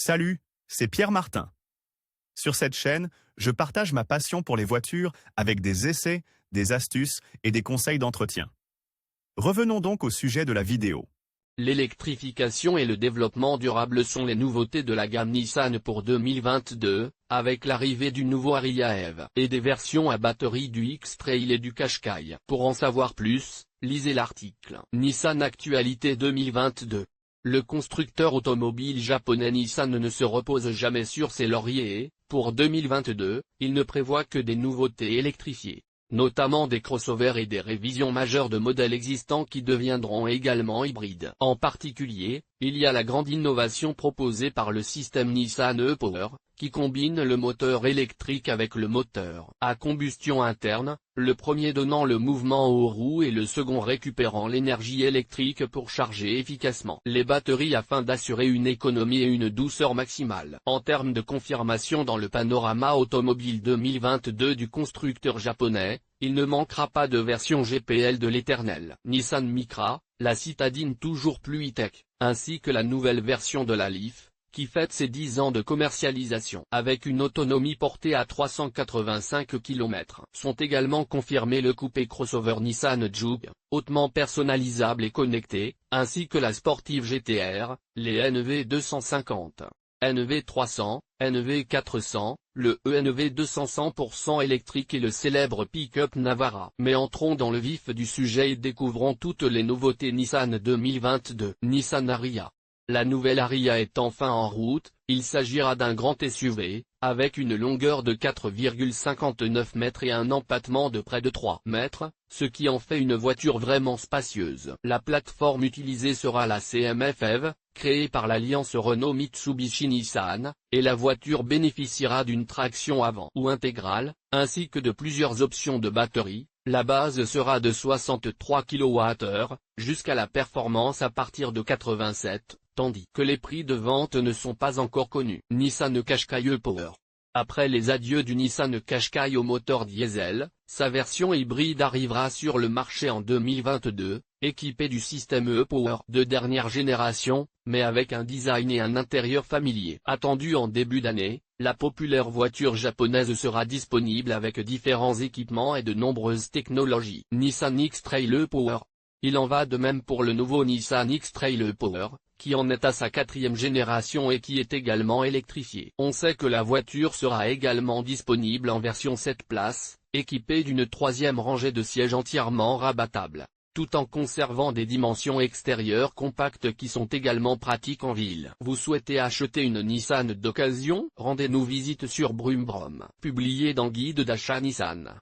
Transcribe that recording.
Salut, c'est Pierre Martin. Sur cette chaîne, je partage ma passion pour les voitures avec des essais, des astuces et des conseils d'entretien. Revenons donc au sujet de la vidéo. L'électrification et le développement durable sont les nouveautés de la gamme Nissan pour 2022, avec l'arrivée du nouveau Ariya EV et des versions à batterie du X-Trail et du Qashqai. Pour en savoir plus, lisez l'article Nissan Actualité 2022. Le constructeur automobile japonais Nissan ne se repose jamais sur ses lauriers et, pour 2022, il ne prévoit que des nouveautés électrifiées, notamment des crossovers et des révisions majeures de modèles existants qui deviendront également hybrides. En particulier, il y a la grande innovation proposée par le système Nissan e-Power, qui combine le moteur électrique avec le moteur à combustion interne, le premier donnant le mouvement aux roues et le second récupérant l'énergie électrique pour charger efficacement les batteries afin d'assurer une économie et une douceur maximale. En termes de confirmation dans le panorama automobile 2022 du constructeur japonais, il ne manquera pas de version GPL de l'éternel Nissan Micra, la citadine toujours plus high-tech, ainsi que la nouvelle version de la Leaf, qui fête ses 10 ans de commercialisation. Avec une autonomie portée à 385 km. Sont également confirmés le coupé crossover Nissan Juke, hautement personnalisable et connecté, ainsi que la sportive GTR, les NV250, NV300, NV400, le ENV200 100% électrique et le célèbre pick-up Navara. Mais entrons dans le vif du sujet et découvrons toutes les nouveautés Nissan 2022. Nissan Ariya. La nouvelle Ariya est enfin en route. Il s'agira d'un grand SUV, avec une longueur de 4,59 mètres et un empattement de près de 3 mètres, ce qui en fait une voiture vraiment spacieuse. La plateforme utilisée sera la CMF EV, créée par l'alliance Renault-Mitsubishi-Nissan, et la voiture bénéficiera d'une traction avant ou intégrale, ainsi que de plusieurs options de batterie. La base sera de 63 kWh, jusqu'à la performance à partir de 87, tandis que les prix de vente ne sont pas encore connus. Nissan Qashqai e-Power. Après les adieux du Nissan Qashqai au moteur diesel, sa version hybride arrivera sur le marché en 2022, équipée du système e-Power de dernière génération, mais avec un design et un intérieur familier. Attendue en début d'année, la populaire voiture japonaise sera disponible avec différents équipements et de nombreuses technologies. Nissan X-Trail e-Power. Il en va de même pour le nouveau Nissan X-Trail e-Power, qui en est à sa 4e génération et qui est également électrifié. On sait que la voiture sera également disponible en version 7 places, équipée d'une 3e rangée de sièges entièrement rabattables, tout en conservant des dimensions extérieures compactes qui sont également pratiques en ville. Vous souhaitez acheter une Nissan d'occasion? Rendez-nous visite sur Brumbrum. Publié dans Guide d'achat Nissan.